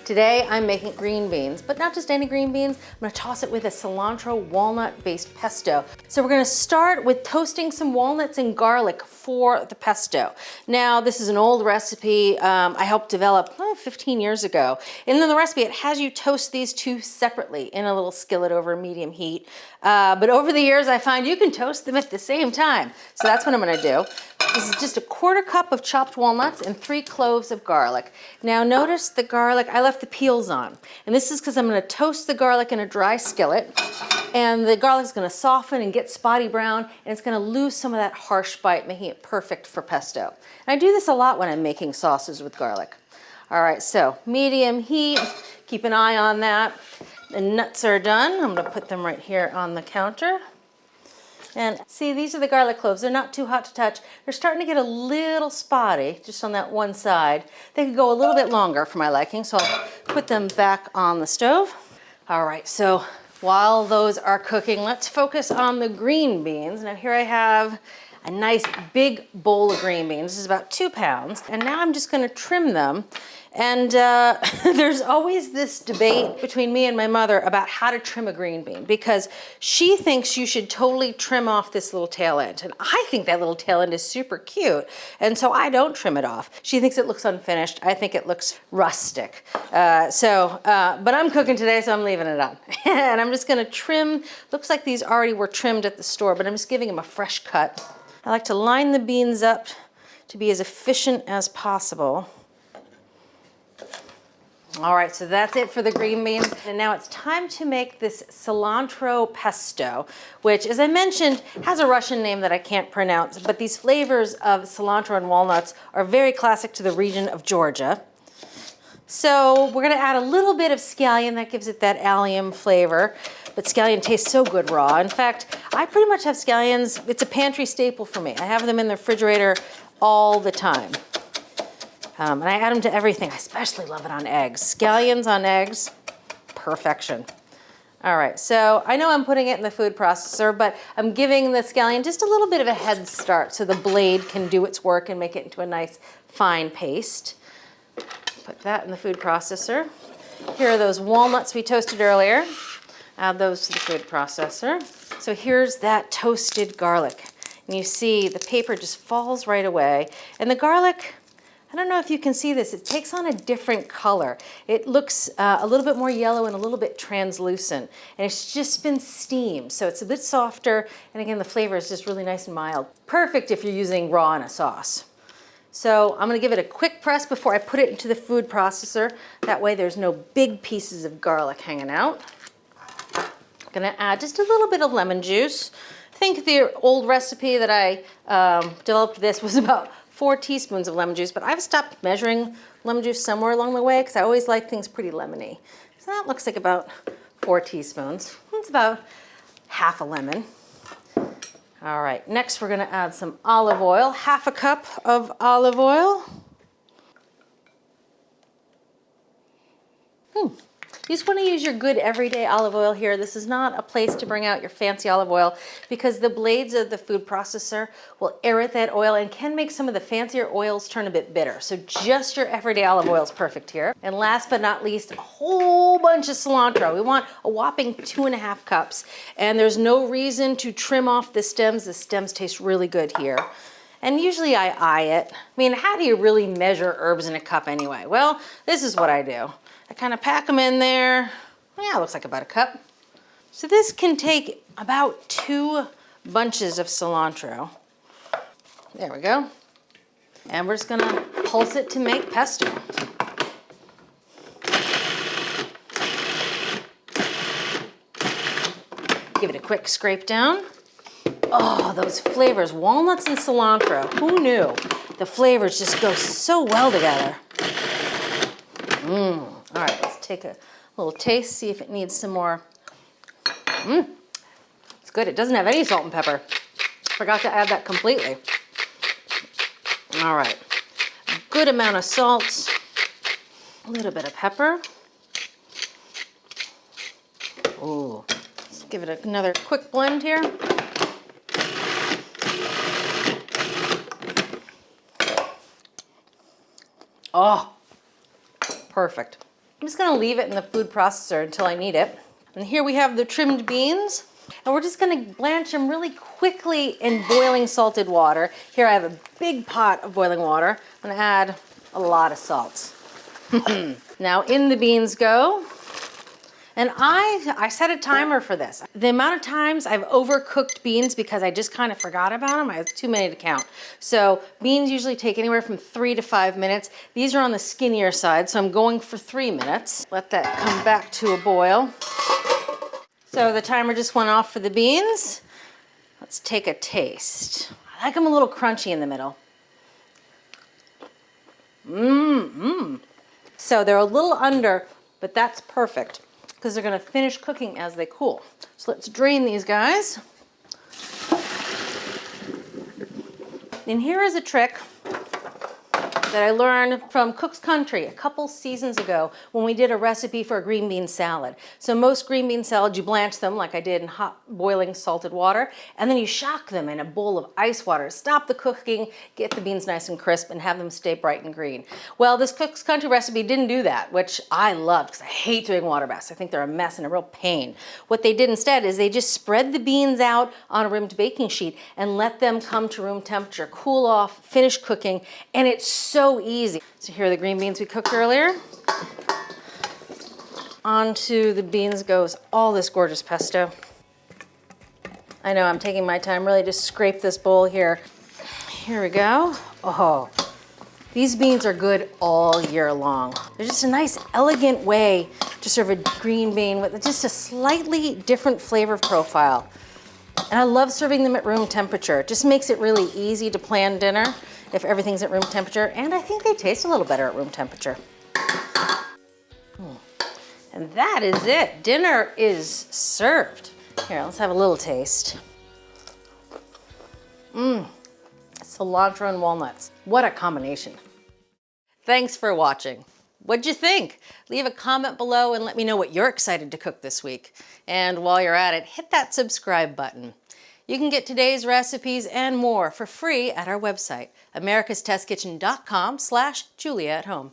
Today I'm making green beans, but not just any green beans. I'm gonna toss it with a cilantro walnut based pesto. So we're gonna start with toasting some walnuts and garlic for the pesto. Now this is an old recipe I helped develop 15 years ago. And in the recipe it has you toast these two separately in a little skillet over medium heat. But over the years I find you can toast them at the same time. So that's what I'm gonna do. This is just a 1/4 cup of chopped walnuts and 3 cloves of garlic. Now notice the garlic, I left the peels on. And this is because I'm gonna toast the garlic in a dry skillet, and the garlic is gonna soften and get spotty brown, and it's gonna lose some of that harsh bite, making it perfect for pesto. And I do this a lot when I'm making sauces with garlic. All right, so medium heat, keep an eye on that. The nuts are done. I'm gonna put them right here on the counter. And see, these are the garlic cloves. They're not too hot to touch. They're starting to get a little spotty just on that one side. They could go a little bit longer for my liking, so I'll put them back on the stove. All right, so while those are cooking, let's focus on the green beans. Now here I have a nice big bowl of green beans. This is about 2 pounds. And now I'm just gonna trim them. And there's always this debate between me and my mother about how to trim a green bean, because she thinks you should totally trim off this little tail end. And I think that little tail end is super cute. And so I don't trim it off. She thinks it looks unfinished. I think it looks rustic. But I'm cooking today, so I'm leaving it on. And I'm just gonna trim, looks like these already were trimmed at the store, but I'm just giving them a fresh cut. I like to line the beans up to be as efficient as possible. All right, so that's it for the green beans. And now it's time to make this cilantro pesto, which, as I mentioned, has a Russian name that I can't pronounce, but these flavors of cilantro and walnuts are very classic to the region of Georgia. So we're gonna add a little bit of scallion, that gives it that allium flavor, but scallion tastes so good raw. In fact, I pretty much have scallions, it's a pantry staple for me. I have them in the refrigerator all the time. And I add them to everything. I especially love it on eggs. Scallions on eggs, perfection. All right, so I know I'm putting it in the food processor, but I'm giving the scallion just a little bit of a head start so the blade can do its work and make it into a nice fine paste. Put that in the food processor. Here are those walnuts we toasted earlier. Add those to the food processor. So here's that toasted garlic. And you see the paper just falls right away. And the garlic, I don't know if you can see this, it takes on a different color. It looks a little bit more yellow and a little bit translucent. And it's just been steamed, so it's a bit softer. And again, the flavor is just really nice and mild. Perfect if you're using raw in a sauce. So I'm gonna give it a quick press before I put it into the food processor. That way there's no big pieces of garlic hanging out. I'm gonna add just a little bit of lemon juice. I think the old recipe that I developed this was about 4 teaspoons of lemon juice, but I've stopped measuring lemon juice somewhere along the way because I always like things pretty lemony. So that looks like about 4 teaspoons. It's about half a lemon. All right, next we're gonna add some olive oil, 1/2 cup of olive oil. You just want to use your good everyday olive oil here. This is not a place to bring out your fancy olive oil because the blades of the food processor will aerate that oil and can make some of the fancier oils turn a bit bitter. So just your everyday olive oil is perfect here. And last but not least, a whole bunch of cilantro. We want a whopping 2.5 cups. And there's no reason to trim off the stems. The stems taste really good here. And usually I eye it. I mean, how do you really measure herbs in a cup anyway? Well, this is what I do. I kind of pack them in there. Yeah, it looks like about a cup. So this can take about 2 bunches of cilantro. There we go. And we're just gonna pulse it to make pesto. Give it a quick scrape down. Oh, those flavors, walnuts and cilantro. Who knew? The flavors just go so well together. All right, let's take a little taste, see if it needs some more. It's good. It doesn't have any salt and pepper. Forgot to add that completely. All right, a good amount of salt, a little bit of pepper. Ooh, let's give it another quick blend here. Oh, perfect. I'm just gonna leave it in the food processor until I need it. And here we have the trimmed beans. And we're just gonna blanch them really quickly in boiling salted water. Here I have a big pot of boiling water. I'm gonna add a lot of salt. Now in the beans go. And I set a timer for this. The amount of times I've overcooked beans because I just kind of forgot about them, I have too many to count. So beans usually take anywhere from 3 to 5 minutes. These are on the skinnier side, so I'm going for 3 minutes. Let that come back to a boil. So the timer just went off for the beans. Let's take a taste. I like them a little crunchy in the middle. So they're a little under, but that's perfect because they're gonna finish cooking as they cool. So let's drain these guys. And here is a trick that I learned from Cook's Country a couple seasons ago when we did a recipe for a green bean salad. So most green bean salads, you blanch them like I did in hot boiling salted water, and then you shock them in a bowl of ice water. Stop the cooking, get the beans nice and crisp, and have them stay bright and green. Well, this Cook's Country recipe didn't do that, which I loved because I hate doing water baths. I think they're a mess and a real pain. What they did instead is they just spread the beans out on a rimmed baking sheet and let them come to room temperature, cool off, finish cooking, and it's so easy. So here are the green beans we cooked earlier. Onto the beans goes all this gorgeous pesto. I know I'm taking my time really to scrape this bowl here. Here we go. Oh, these beans are good all year long. They're just a nice, elegant way to serve a green bean with just a slightly different flavor profile. And I love serving them at room temperature. It just makes it really easy to plan dinner if everything's at room temperature, and I think they taste a little better at room temperature. And that is it. Dinner is served. Here, let's have a little taste. Cilantro and walnuts. What a combination. Thanks for watching. What'd you think? Leave a comment below and let me know what you're excited to cook this week. And while you're at it, hit that subscribe button. You can get today's recipes and more for free at our website, americastestkitchen.com/JuliaAtHome.